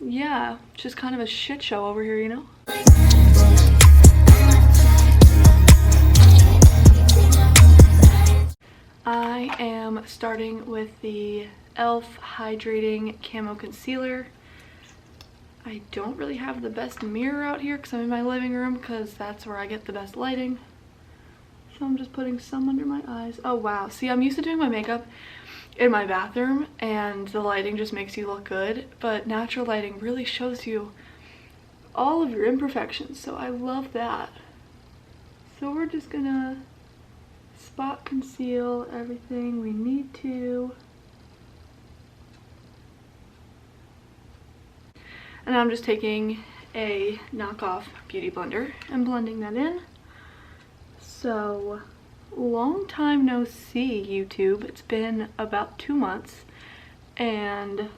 yeah, just kind of a shit show over here, you know? I am starting with the e.l.f. Hydrating Camo Concealer. I don't really have the best mirror out here because I'm in my living room because that's where I get the best lighting. So I'm just putting some under my eyes. Oh wow, see, I'm used to doing my makeup in my bathroom and the lighting just makes you look good, but natural lighting really shows you all of your imperfections, so I love that. So we're just gonna spot conceal everything we need to. And I'm just taking a knockoff beauty blender and blending that in. So, long time no see, YouTube. It's been about 2 months, and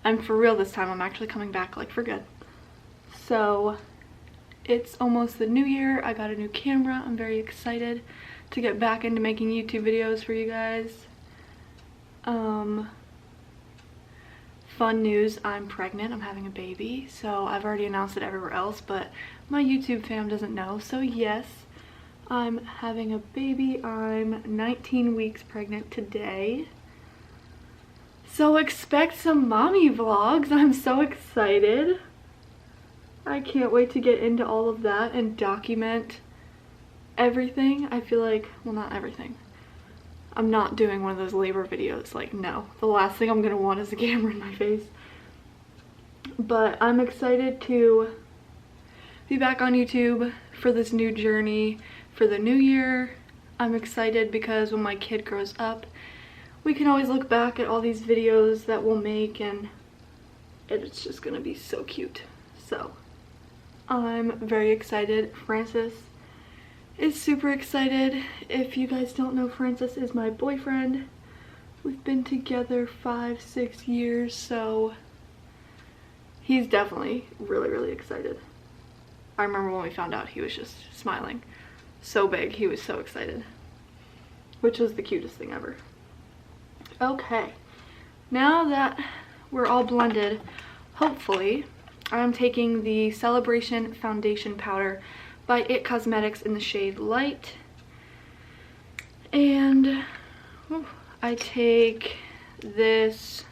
I'm for real this time. I'm actually coming back like for good. So, it's almost the new year. I got a new camera. I'm very excited to get back into making YouTube videos for you guys. Fun news, I'm pregnant. I'm having a baby. So I've already announced it everywhere else, but my YouTube fam doesn't know. So yes, I'm having a baby. I'm 19 weeks pregnant today. So expect some mommy vlogs. I'm so excited. I can't wait to get into all of that and document everything. I feel like, well, not everything. I'm not doing one of those labor videos. Like, no. The last thing I'm gonna want is a camera in my face. But I'm excited to be back on YouTube for this new journey for the new year. I'm excited because when my kid grows up, we can always look back at all these videos that we'll make, and it's just gonna be so cute. So I'm very excited. Francis is super excited. If you guys don't know, Francis is my boyfriend. We've been together 5-6 years, so he's definitely really excited. I remember when we found out, he was just smiling so big. He was so excited, which was the cutest thing ever. Okay, now that we're all blended, hopefully, I'm taking the Celebration Foundation Powder by It Cosmetics in the shade Light. And I take this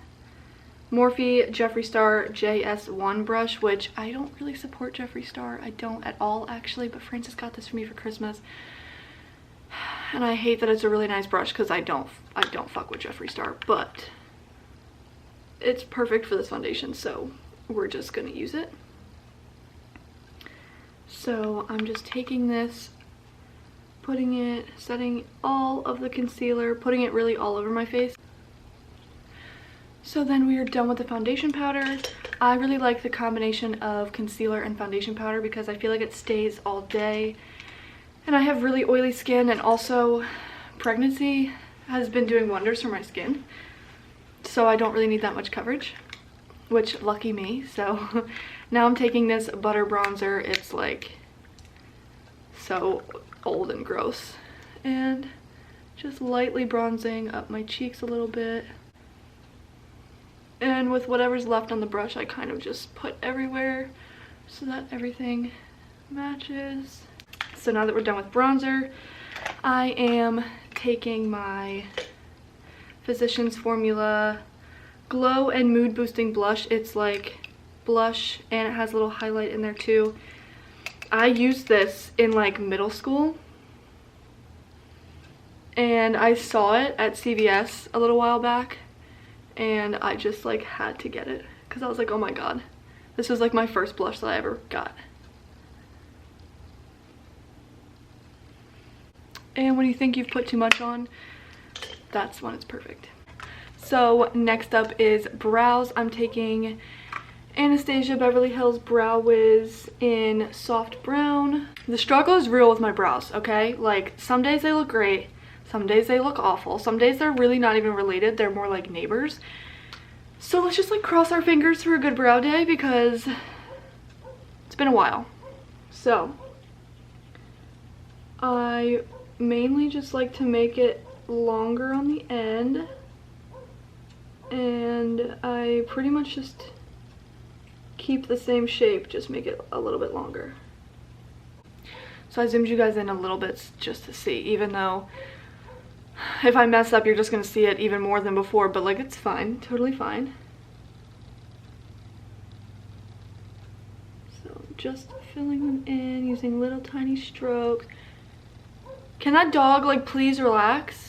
Morphe Jeffree Star JS1 brush, which I don't really support Jeffree Star. I don't at all, actually, but Francis got this for me for Christmas. And I hate that it's a really nice brush because I don't fuck with Jeffree Star, but it's perfect for this foundation, so we're just gonna use it. So I'm just taking this, putting it, setting all of the concealer, putting it really all over my face. So then we are done with the foundation powder. I really like the combination of concealer and foundation powder because I feel like it stays all day. And I have really oily skin, and also pregnancy has been doing wonders for my skin. So I don't really need that much coverage, which lucky me. So now I'm taking this butter bronzer. It's like so old and gross, and just lightly bronzing up my cheeks a little bit. And with whatever's left on the brush, I kind of just put everywhere so that everything matches. So now that we're done with bronzer, I am taking my Physicians Formula Glow and Mood Boosting Blush. It's like blush and it has a little highlight in there too. I used this in like middle school, and I saw it at CVS a little while back, and I just like had to get it because I was like, oh my god, this was like my first blush that I ever got. And when you think you've put too much on, that's when it's perfect. So next up is brows. I'm taking Anastasia Beverly Hills Brow Wiz in soft brown. The struggle is real with my brows, okay? Like, some days they look great, some days they look awful, some days they're really not even related, they're more like neighbors. So let's just like cross our fingers for a good brow day because it's been a while. So I mainly just like to make it longer on the end, and I pretty much just keep the same shape, just make it a little bit longer. So I zoomed you guys in a little bit just to see, even though if I mess up, you're just gonna see it even more than before, but like, it's fine, totally fine. So just filling them in, using little tiny strokes. Can that dog like please relax?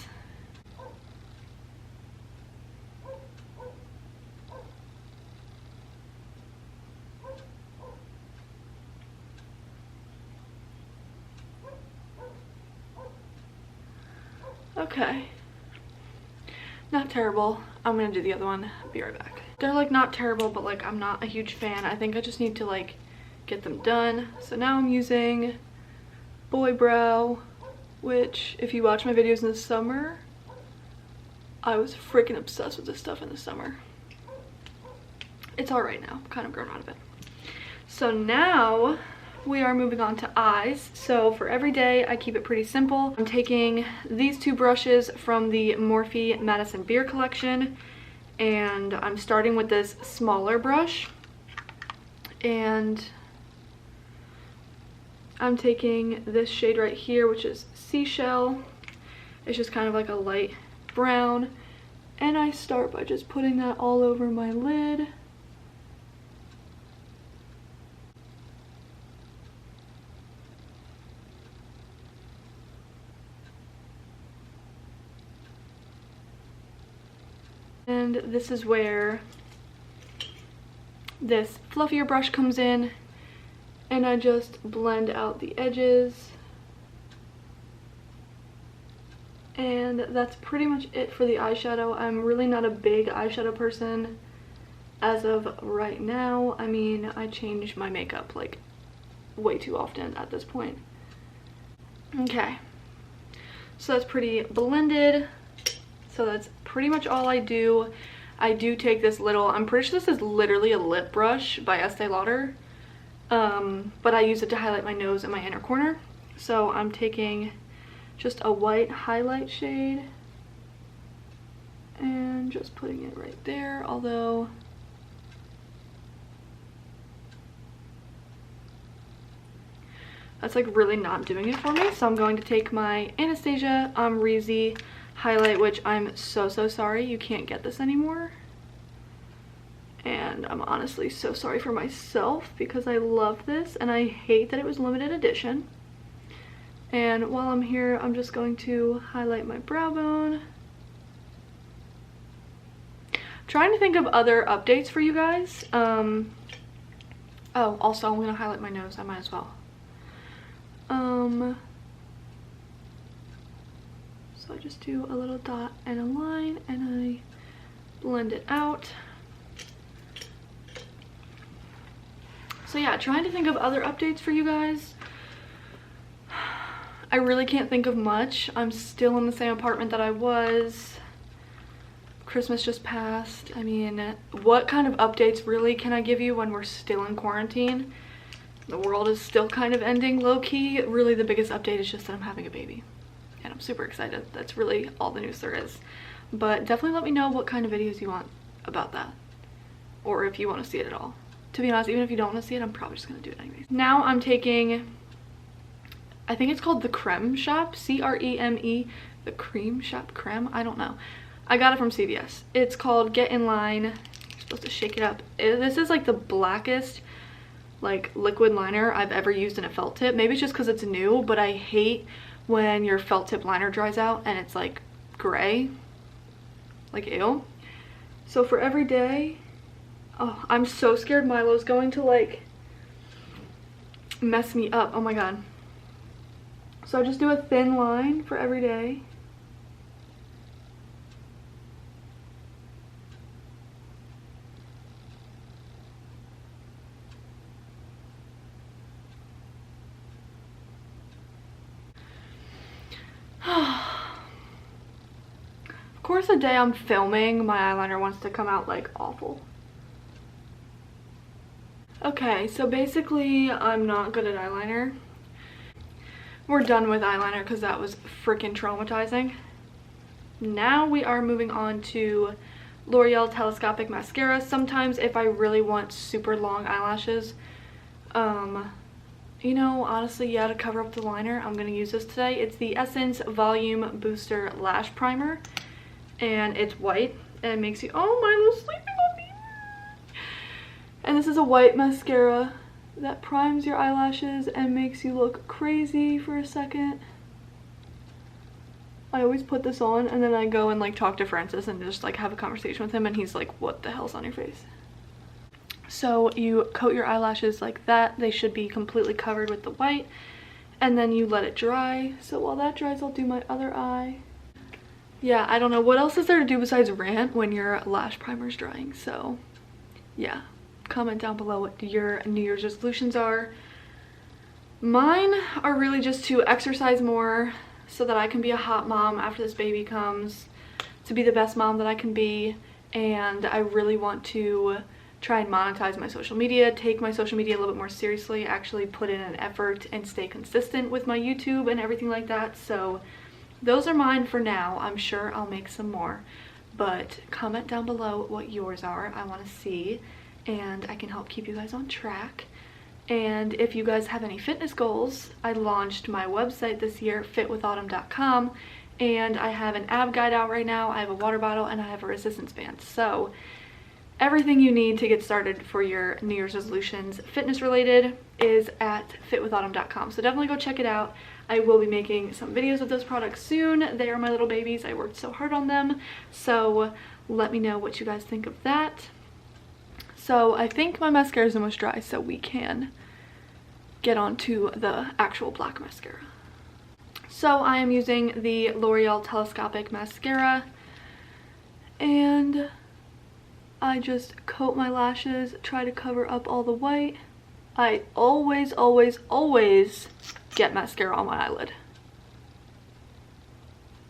Okay. Not terrible. I'm gonna do the other one. Be right back. They're like not terrible, but like I'm not a huge fan. I think I just need to like get them done. So now I'm using Boy Brow, which if you watch my videos in the summer, I was freaking obsessed with this stuff in the summer. It's all right now. I've kind of grown out of it. So now we are moving on to eyes. So for every day, I keep it pretty simple. I'm taking these two brushes from the Morphe Madison Beer collection, and I'm starting with this smaller brush, and I'm taking this shade right here, which is Seashell. It's just kind of like a light brown, and I start by just putting that all over my lid. And this is where this fluffier brush comes in, and I just blend out the edges. And that's pretty much it for the eyeshadow. I'm really not a big eyeshadow person as of right now. I mean, I change my makeup like way too often at this point. Okay, so that's pretty blended. So that's pretty much all I do. I do take this little, I'm pretty sure this is literally a lip brush by Estee Lauder, but I use it to highlight my nose and my inner corner. So I'm taking just a white highlight shade and just putting it right there, although that's like really not doing it for me. So I'm going to take my Anastasia Amrezy highlight, which I'm so sorry you can't get this anymore, and I'm honestly so sorry for myself because I love this and I hate that it was limited edition. And while I'm here, I'm just going to highlight my brow bone. Trying to think of other updates for you guys. Oh, also I'm gonna highlight my nose, I might as well. So I just do a little dot and a line and I blend it out. So yeah, trying to think of other updates for you guys. I really can't think of much. I'm still in the same apartment that I was. Christmas just passed. I mean, what kind of updates really can I give you when we're still in quarantine? The world is still kind of ending low-key. Really the biggest update is just that I'm having a baby. And I'm super excited. That's really all the news there is. But definitely let me know what kind of videos you want about that. Or if you want to see it at all. To be honest, even if you don't want to see it, I'm probably just going to do it anyways. Now I'm taking, I think it's called the Creme Shop. C-R-E-M-E. The Cream Shop? Creme? I don't know. I got it from CVS. It's called Get In Line. You're supposed to shake it up. This is like the blackest like liquid liner I've ever used in a felt tip. Maybe it's just because it's new, but I hate when your felt tip liner dries out and it's like gray. Like, ew. So for every day, oh, I'm so scared Milo's going to like mess me up. Oh my god. So I just do a thin line for every day. Of course, the day I'm filming, my eyeliner wants to come out like awful. Okay, so basically I'm not good at eyeliner. We're done with eyeliner because that was freaking traumatizing. Now we are moving on to L'Oreal Telescopic Mascara. Sometimes if I really want super long eyelashes, you know, honestly, yeah, to cover up the liner, I'm gonna use this today. It's the Essence Volume Booster Lash Primer, and it's white, and it makes you, oh, my little sleepy puppy. And this is a white mascara that primes your eyelashes and makes you look crazy for a second. I always put this on and then I go and like talk to Francis and just like have a conversation with him, and he's like, what the hell's on your face? So you coat your eyelashes like that. They should be completely covered with the white, and then you let it dry. So while that dries, I'll do my other eye. Yeah, I don't know what else is there to do besides rant when your lash primer's drying. So yeah, comment down below what your New Year's resolutions are. Mine are really just to exercise more so that I can be a hot mom after this baby comes, to be the best mom that I can be, and I really want to try and monetize my social media, take my social media a little bit more seriously, actually put in an effort and stay consistent with my YouTube and everything like that. So those are mine for now. I'm sure I'll make some more, but comment down below what yours are. I want to see, and I can help keep you guys on track. And if you guys have any fitness goals, I launched my website this year, fitwithautumn.com, and I have an ab guide out right now. I have a water bottle and I have a resistance band. So everything you need to get started for your New Year's resolutions, fitness related, is at fitwithautumn.com. So definitely go check it out. I will be making some videos of those products soon. They are my little babies. I worked so hard on them. So let me know what you guys think of that. So I think my mascara is almost dry, so we can get on to the actual black mascara. So I am using the L'Oreal Telescopic Mascara, and I just coat my lashes, try to cover up all the white. I always get mascara on my eyelid.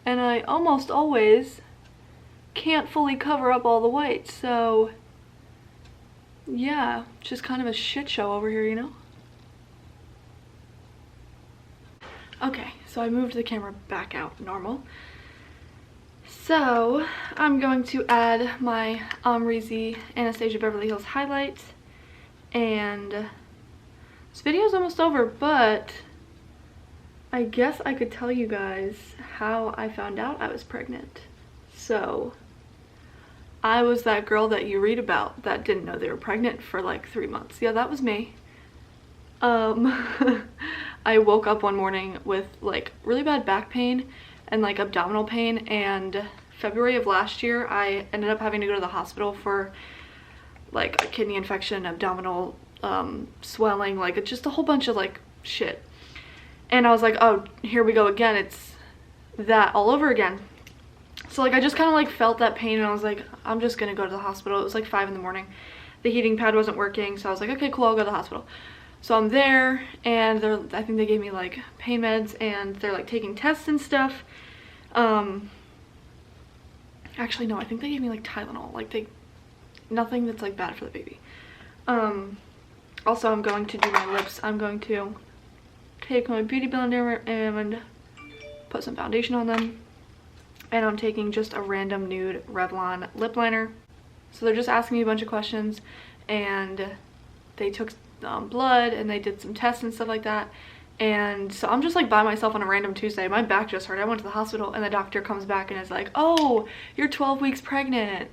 And I almost always can't fully cover up all the white, so yeah, just kind of a shit show over here, you know? Okay, so I moved the camera back out normal. So I'm going to add my Amrezy Anastasia Beverly Hills highlight, and this video is almost over, but I guess I could tell you guys how I found out I was pregnant. So I was that girl that you read about that didn't know they were pregnant for like 3 months. Yeah, that was me. I woke up one morning with like really bad back pain and like abdominal pain, and February of last year I ended up having to go to the hospital for like a kidney infection, abdominal swelling, like just a whole bunch of like shit. And I was like, oh, here we go again, it's that all over again. So like I just kind of like felt that pain, and I was like, I'm just gonna go to the hospital. It was like 5 in the morning. The heating pad wasn't working, so I was like, okay, cool, I'll go to the hospital. So I'm there, and I think they gave me like pain meds, and they're like taking tests and stuff. Actually no, I think they gave me like Tylenol, like nothing that's like bad for the baby. Also I'm going to do my lips. I'm going to take my beauty blender and put some foundation on them. And I'm taking just a random nude Revlon lip liner. So they're just asking me a bunch of questions, and they took blood and they did some tests and stuff like that. And so I'm just like by myself on a random Tuesday. My back just hurt. I went to the hospital, and the doctor comes back and is like, oh, you're 12 weeks pregnant.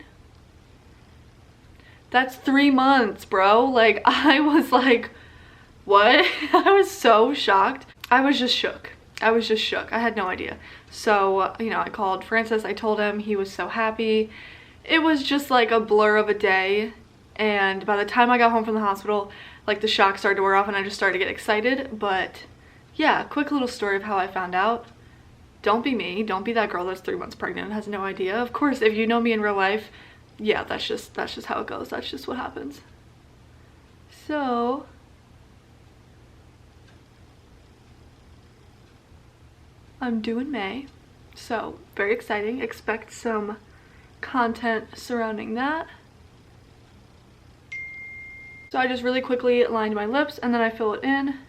That's 3 months, bro. Like I was like, what? I was so shocked. I was just shook. I had no idea. So, you know, I called Francis. I told him. He was so happy. It was just like a blur of a day. And by the time I got home from the hospital, like the shock started to wear off and I just started to get excited. But yeah, quick little story of how I found out. Don't be me. Don't be that girl that's 3 months pregnant and has no idea. Of course, if you know me in real life, yeah, that's just how it goes. That's just what happens. So I'm due in May, so very exciting. Expect some content surrounding that. So I just really quickly lined my lips, and then I fill it in.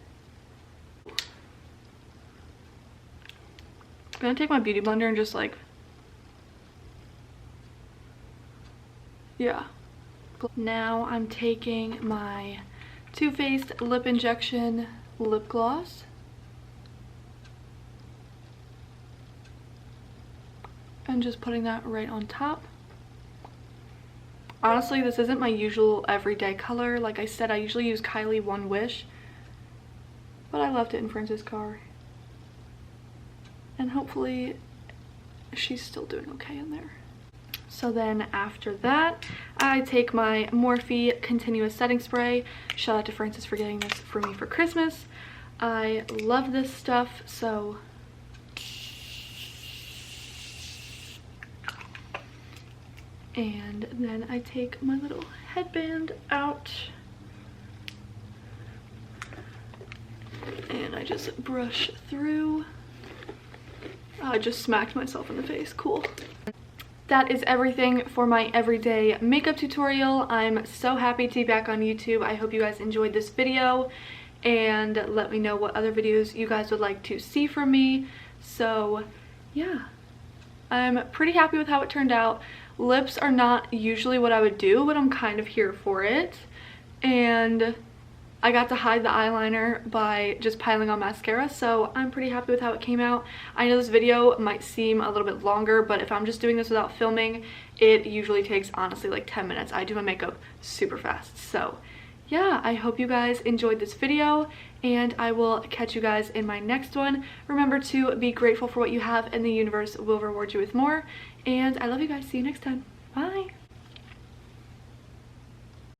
I'm gonna take my beauty blender and just like Yeah. Now I'm taking my Too Faced Lip Injection lip gloss. And just putting that right on top. Honestly, this isn't my usual everyday color. Like I said, I usually use Kylie One Wish, but I left it in Frances' car. And hopefully she's still doing okay in there. So then after that, I take my Morphe Continuous Setting Spray. Shout out to Frances for getting this for me for Christmas. I love this stuff, so and then I take my little headband out and I just brush through. I just smacked myself in the face. Cool. That is everything for my everyday makeup tutorial. I'm so happy to be back on YouTube. I hope you guys enjoyed this video and let me know what other videos you guys would like to see from me. So yeah, I'm pretty happy with how it turned out. Lips are not usually what I would do, but I'm kind of here for it. And I got to hide the eyeliner by just piling on mascara, so I'm pretty happy with how it came out. I know this video might seem a little bit longer, but if I'm just doing this without filming, it usually takes honestly like 10 minutes. I do my makeup super fast. So yeah, I hope you guys enjoyed this video, and I will catch you guys in my next one. Remember to be grateful for what you have, and the universe will reward you with more. And I love you guys. See you next time. Bye.